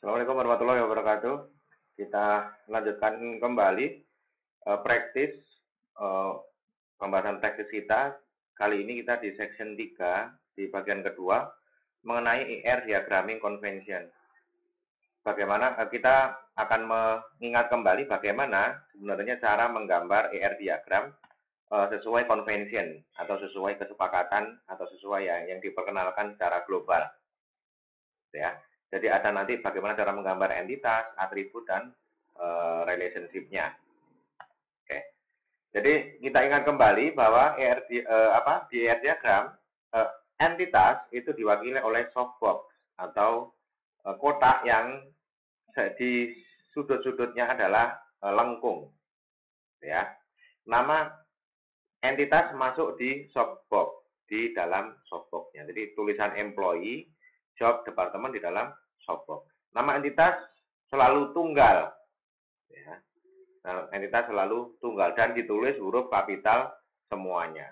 Assalamualaikum warahmatullahi wabarakatuh. Kita lanjutkan kembali praktis eh, pembahasan praktis kita. Kali ini kita di section 3 di bagian kedua mengenai ER diagramming convention. Bagaimana kita akan mengingat kembali bagaimana sebenarnya cara menggambar ER diagram sesuai convention atau sesuai kesepakatan atau sesuai yang diperkenalkan secara global, ya. Jadi ada nanti bagaimana cara menggambar entitas, atribut dan relationship-nya. Oke. Jadi kita ingat kembali bahwa di ER diagram entitas itu diwakili oleh softbox atau kotak yang di sudut-sudutnya adalah lengkung, ya. Nama entitas masuk di softbox, di dalam softbox-nya. Jadi tulisan employee, job, departemen di dalam softbox. Nama entitas selalu tunggal, ya. Nah, entitas selalu tunggal dan ditulis huruf kapital semuanya.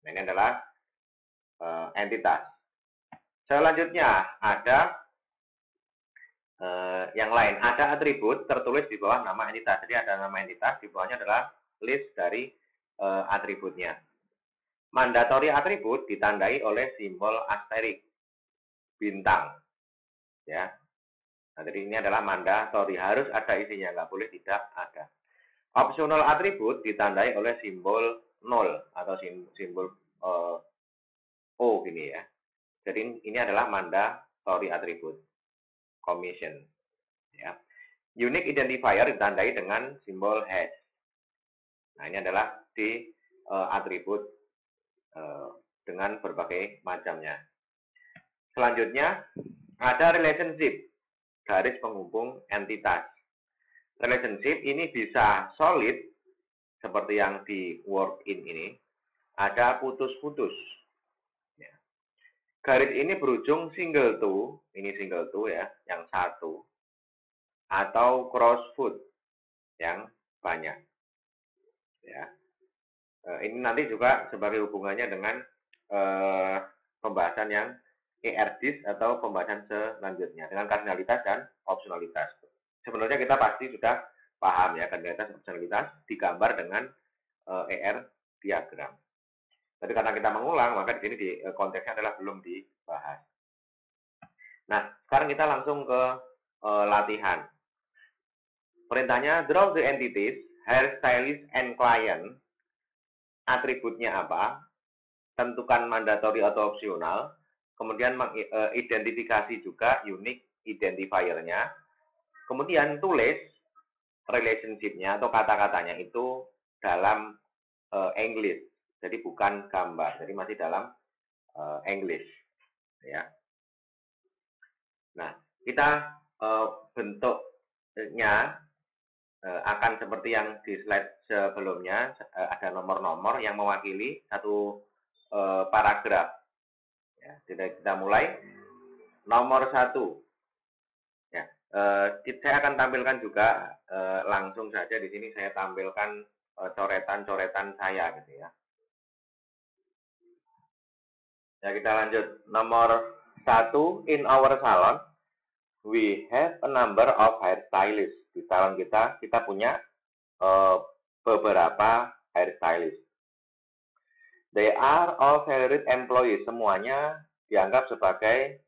Nah, ini adalah entitas. Selanjutnya ada yang lain. Ada atribut tertulis di bawah nama entitas. Jadi ada nama entitas, di bawahnya adalah list dari atributnya. Mandatory atribut ditandai oleh simbol asterik bintang, ya. Nah, jadi ini adalah mandatory, harus ada isinya, nggak boleh tidak ada. Optional atribut ditandai oleh simbol 0 atau simbol O gini, ya. Jadi ini adalah mandatory atribut, commission, ya. Unique identifier ditandai dengan simbol hash. Nah, ini adalah di atribut dengan berbagai macamnya. Selanjutnya ada relationship, garis penghubung entitas. Relationship ini bisa solid seperti yang di work-in ini, ada putus-putus. Ya. Garis ini berujung single to, ini single to ya, yang satu, atau cross-foot yang banyak. Ya. Ini nanti juga sebagai hubungannya dengan pembahasan yang ERDIS atau pembahasan selanjutnya dengan kardinalitas dan opsionalitas. Sebenarnya kita pasti sudah paham ya, kardinalitas dan opsionalitas digambar dengan ER diagram. Tapi karena kita mengulang, maka di sini konteksnya adalah belum dibahas. Nah, sekarang kita langsung ke latihan. Perintahnya draw the entities, hairstylist and client. Atributnya apa? Tentukan mandatory atau opsional. Kemudian mengidentifikasi juga unique identifier-nya. Kemudian tulis relationship-nya atau kata-katanya itu dalam English. Jadi bukan gambar, jadi masih dalam English, ya. Nah, kita bentuknya akan seperti yang di slide sebelumnya, ada nomor-nomor yang mewakili satu paragraf. Ya, kita mulai nomor 1. Ya, saya akan tampilkan juga langsung saja di sini saya tampilkan coretan-coretan saya gitu ya. Ya, kita lanjut. Nomor 1, in our salon we have a number of hairstylists. Di salon kita punya beberapa hairstylist. They are all salaried employees. Semuanya dianggap sebagai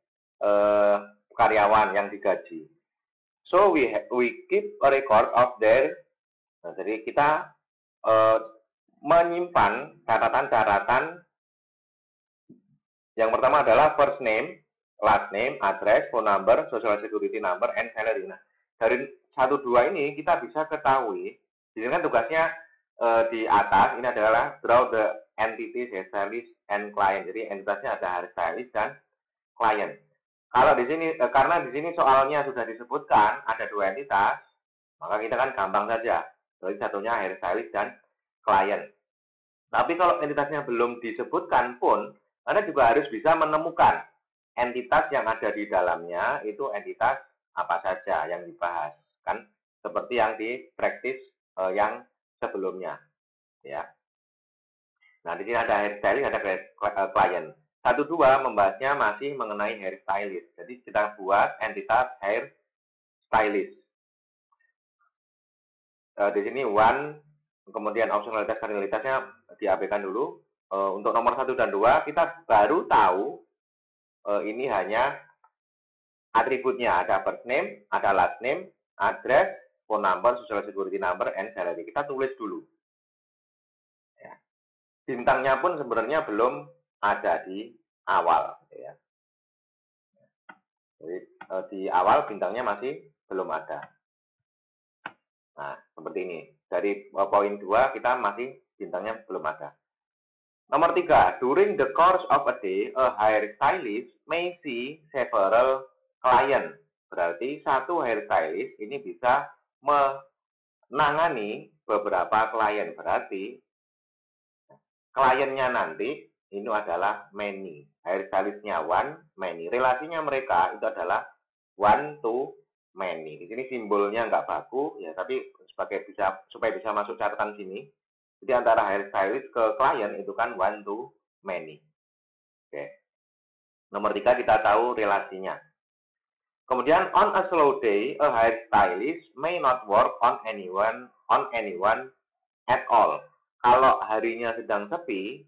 karyawan yang digaji. So we keep a record of their. Nah, jadi kita menyimpan catatan-catatan. Yang pertama adalah first name, last name, address, phone number, social security number, and salary. Nah, dari 1, 2 ini kita bisa ketahui. Di sini kan tugasnya di atas ini adalah draw the entities, hairstylist, and client. Jadi entitasnya ada hairstylist dan client. Kalau di sini karena di sini soalnya sudah disebutkan ada 2 entitas, maka kita kan gampang saja. Jadi satunya hairstylist dan client. Tapi kalau entitasnya belum disebutkan pun, Anda juga harus bisa menemukan entitas yang ada di dalamnya itu entitas apa saja yang dibahas, kan seperti yang di praktis yang sebelumnya, ya. Nah, di sini ada hairstylist, ada client. 1, 2 membahasnya masih mengenai hairstylist. Jadi kita buat entitas stylist. Di sini one, kemudian opsionalitas kardinalitasnya diabaikan dulu. Untuk nomor 1 dan 2 kita baru tahu ini hanya atributnya, ada first name, ada last name, address, phone number, social security number, and salary. Kita tulis dulu. Ya. Bintangnya pun sebenarnya belum ada di awal. Ya. Jadi di awal bintangnya masih belum ada. Nah, seperti ini. Dari poin 2 kita masih bintangnya belum ada. Nomor 3, during the course of a day, a hairstylist may see several clients. Berarti satu hairstylist ini bisa menangani beberapa klien. Berarti kliennya nanti ini adalah many. Hairstylistnya one, many. Relasinya mereka itu adalah one to many. Di sini simbolnya nggak baku, ya, tapi supaya bisa masuk catatan sini. Jadi antara hairstylist ke klien itu kan one to many. Oke. Nomor 3 kita tahu relasinya. Kemudian on a slow day, a hairstylist may not work on anyone at all. Kalau harinya sedang sepi,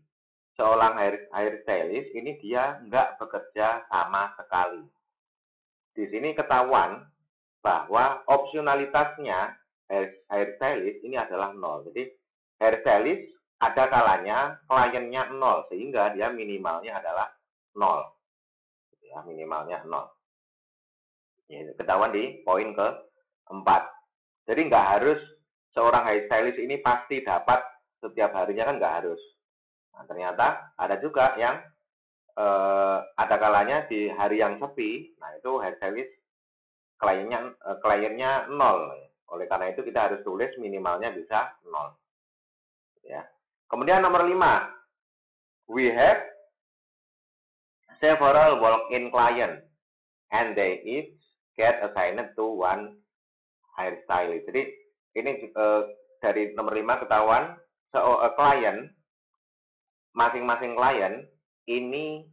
seorang hairstylist ini dia nggak bekerja sama sekali. Di sini ketahuan bahwa opsionalitasnya hairstylist ini adalah 0. Jadi hairstylist ada kalanya kliennya 0, sehingga dia minimalnya adalah 0. Ya, minimalnya 0. Ya, ketahuan di poin ke-4. Jadi nggak harus seorang hairstylist ini pasti dapat setiap harinya, kan nggak harus. Nah, ternyata ada juga yang ada kalanya di hari yang sepi, nah itu hairstylist kliennya 0. Oleh karena itu kita harus tulis minimalnya bisa 0. Ya. Kemudian nomor 5, we have several walk-in clients and they each get assigned to one hairstylist. Jadi ini dari nomor 5 ketahuan klien, masing-masing klien ini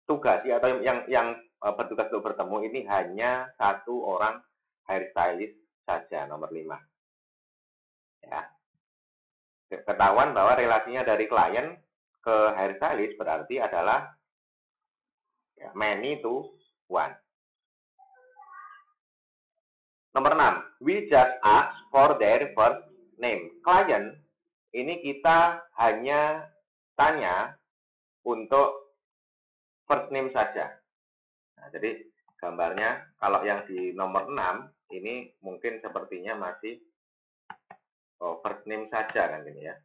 ditugasi atau yang bertugas untuk bertemu ini hanya satu orang hairstylist saja, nomor 5. Ya. Ketahuan bahwa relasinya dari klien ke hairstylist berarti adalah ya, many to one. Nomor 6, we just ask for their first name. Klien ini kita hanya tanya untuk first name saja. Nah, jadi gambarnya kalau yang di nomor 6 ini mungkin sepertinya masih first name saja kan ini ya.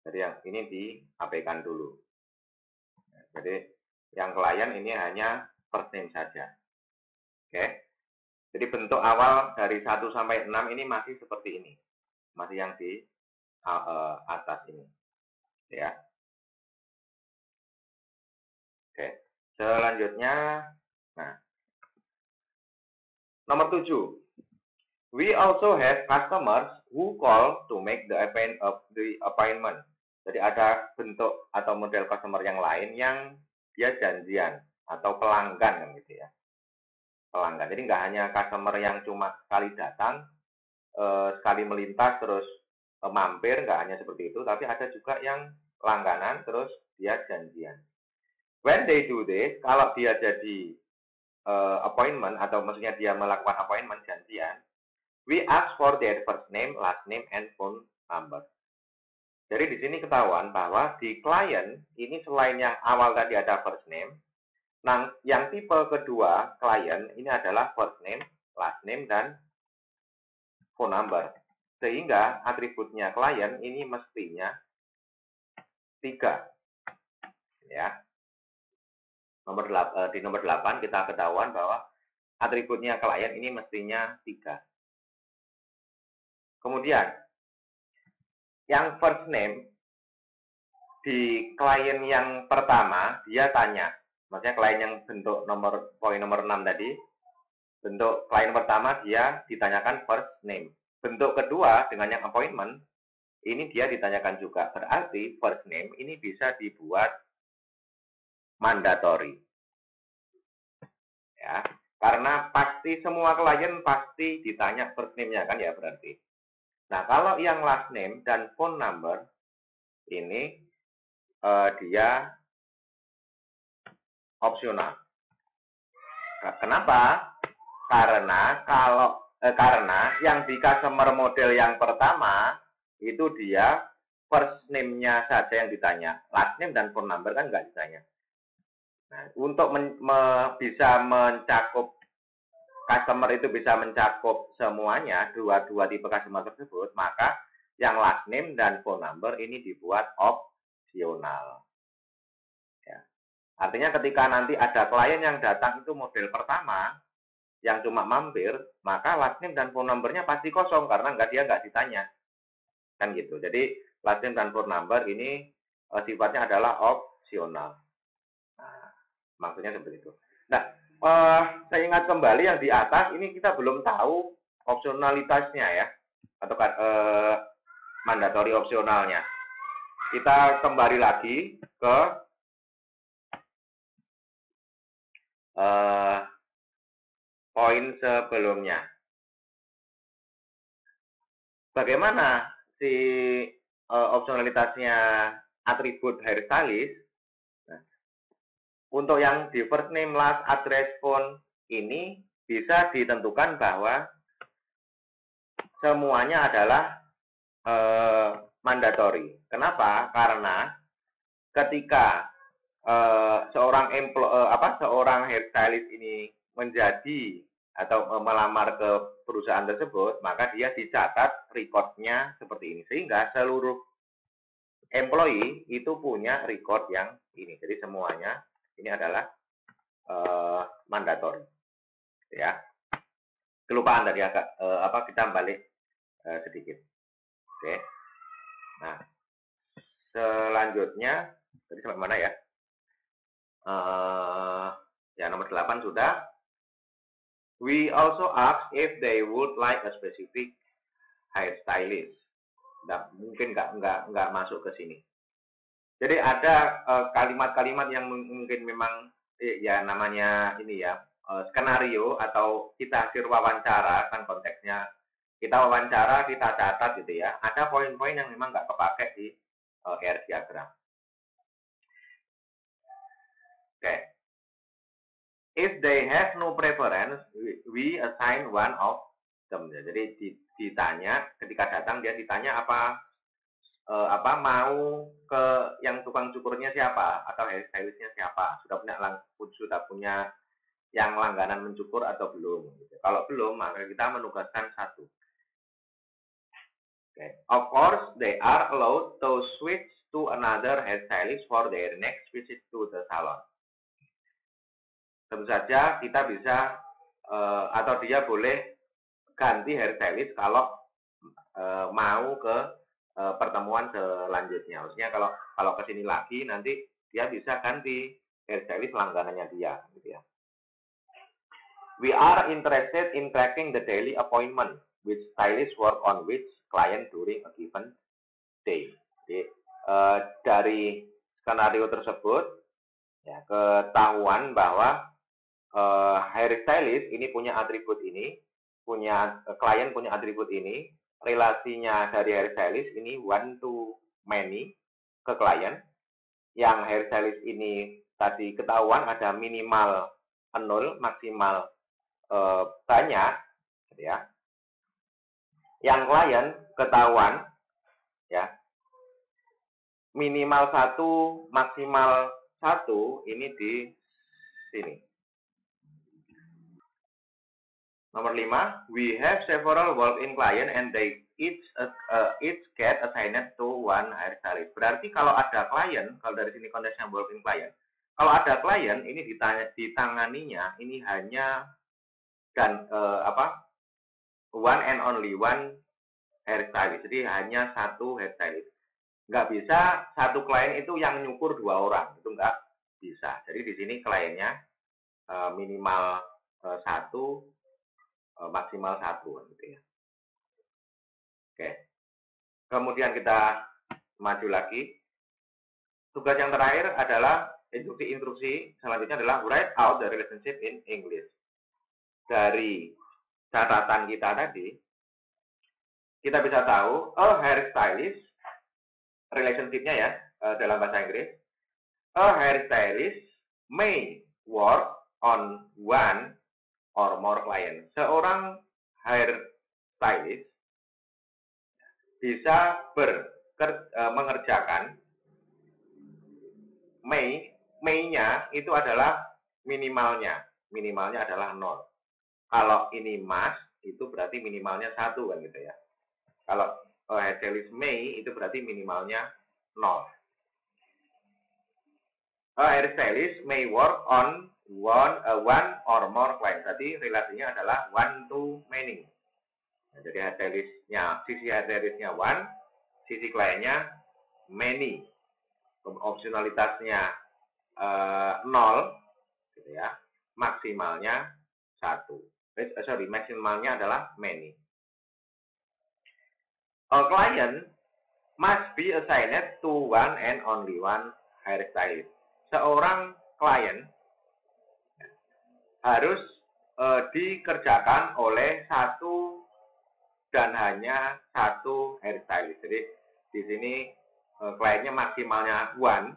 Jadi yang ini diabaikan dulu. Jadi yang klien ini hanya first name saja. Oke. Jadi bentuk awal dari 1 sampai 6 ini masih seperti ini. Masih yang di atas ini. Ya. Oke. Selanjutnya, nah. Nomor 7. We also have customers who call to make the appointment. Jadi ada bentuk atau model customer yang lain yang dia janjian atau pelanggan kan gitu ya. Pelanggan. Jadi nggak hanya customer yang cuma sekali datang, sekali melintas terus mampir, nggak hanya seperti itu, tapi ada juga yang langganan terus dia janjian. When they do this, kalau dia jadi appointment atau maksudnya dia melakukan appointment janjian, we ask for their first name, last name, and phone number. Jadi di sini ketahuan bahwa di klien ini selain yang awal tadi ada first name, nah yang tipe kedua klien ini adalah first name, last name, dan phone number. Sehingga atributnya klien ini mestinya 3. Ya. Di nomor 8 kita ketahuan bahwa atributnya klien ini mestinya 3. Kemudian yang first name di klien yang pertama dia tanya, maksudnya klien yang bentuk poin nomor 6 tadi, bentuk klien pertama dia ditanyakan first name. Bentuk kedua dengan yang appointment ini dia ditanyakan juga. Berarti first name ini bisa dibuat mandatory. ya. Karena pasti semua klien pasti ditanya first name-nya kan ya berarti. Nah, kalau yang last name dan phone number ini dia opsional. Kenapa? Karena yang di customer model yang pertama itu dia first name-nya saja yang ditanya, last name dan phone number kan nggak ditanya. Nah, untuk bisa mencakup customer itu bisa mencakup semuanya, dua tipe customer tersebut, maka yang last name dan phone number ini dibuat opsional. Ya. Artinya ketika nanti ada klien yang datang itu model pertama, yang cuma mampir, maka last name dan phone number-nya pasti kosong karena dia nggak ditanya. Kan gitu. Jadi last name dan phone number ini sifatnya adalah opsional. Nah, maksudnya seperti itu. Nah, saya ingat kembali yang di atas ini kita belum tahu opsionalitasnya ya, atau mandatory opsionalnya. Kita kembali lagi ke poin sebelumnya. Bagaimana si opsionalitasnya atribut hairstylist? Nah, untuk yang di first name, last, address, phone ini bisa ditentukan bahwa semuanya adalah mandatory. Kenapa? Karena ketika seorang hairstylist ini menjadi atau melamar ke perusahaan tersebut, maka dia dicatat record-nya seperti ini. Sehingga seluruh employee itu punya record yang ini. Jadi semuanya ini adalah mandatori. Ya. Kelupaan tadi agak kita balik sedikit. Oke. Nah, selanjutnya tadi sampai mana ya? Ya nomor 8 sudah. We also ask if they would like a specific hairstylist. Nah, mungkin nggak masuk ke sini. Jadi ada kalimat-kalimat yang mungkin memang ya namanya ini ya skenario atau kita hasil wawancara kan konteksnya kita wawancara kita catat gitu ya. Ada poin-poin yang memang nggak kepake di hair diagram. Oke. If they have no preference, we assign one of them. Jadi ditanya ketika datang dia ditanya apa mau ke yang tukang cukurnya siapa atau hairstylistnya siapa, sudah punya yang langganan mencukur atau belum. Kalau belum maka kita menugaskan satu. Okay. Of course they are allowed to switch to another hairstylist for their next visit to the salon. Tentu saja kita bisa atau dia boleh ganti hairstylist kalau mau ke pertemuan selanjutnya. Maksudnya kalau ke sini lagi nanti dia bisa ganti hairstylist langganannya dia gitu ya. We are interested in tracking the daily appointment which stylist work on which client during a given day. Jadi dari skenario tersebut ya ketahuan bahwa hairstylist ini punya atribut ini, klien punya atribut ini, relasinya dari hairstylist ini one to many ke klien. Yang hairstylist ini tadi ketahuan ada minimal 0, maksimal banyak, ya. Yang klien ketahuan, ya, minimal 1, maksimal 1 ini di sini. Nomor 5, we have several walk-in client and they each get assigned to one hairstylist. Berarti kalau ada klien, kalau dari sini konteksnya walk-in client, kalau ada klien ini ditanganinya ini hanya one and only one hairstylist. Jadi hanya satu hairstylist. Nggak bisa satu klien itu yang nyukur 2 orang, itu nggak bisa. Jadi di sini kliennya minimal 1, maksimal 1 gitu ya. Oke. Kemudian kita maju lagi. Tugas yang terakhir adalah instruksi selanjutnya adalah write out the relationship in English. dari catatan kita tadi, kita bisa tahu, hairstylist, relationship-nya ya, dalam bahasa Inggris, a hairstylist may work on one or more clients. Seorang hairstylist bisa mengerjakan may-nya itu adalah minimalnya adalah 0. Kalau ini must itu berarti minimalnya 1 kan gitu ya. Kalau hairstylist may itu berarti minimalnya 0. Hairstylist may work on one or more clients. Jadi relasinya adalah one to many. Nah, jadi sisi hairstylistnya one, sisi kliennya many. Opsionalitasnya 0, gitu ya. Maksimalnya 1. Maksimalnya adalah many. A client must be assigned to one and only one hairstylist. Seorang klien harus dikerjakan oleh satu dan hanya satu hairstylist. Jadi di sini kliennya maksimalnya one.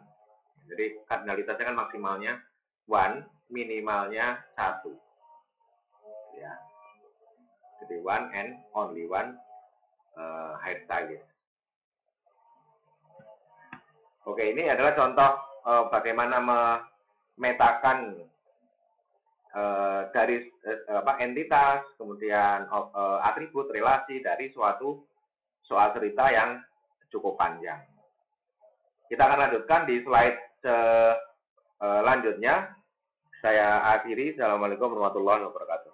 Jadi kardinalitasnya kan maksimalnya one, minimalnya 1. Ya. Jadi one and only one hairstylist. Oke, ini adalah contoh bagaimana memetakan dari entitas, kemudian atribut, relasi dari suatu soal cerita yang cukup panjang. Kita akan lanjutkan di slide selanjutnya. Saya akhiri. Assalamualaikum warahmatullahi wabarakatuh.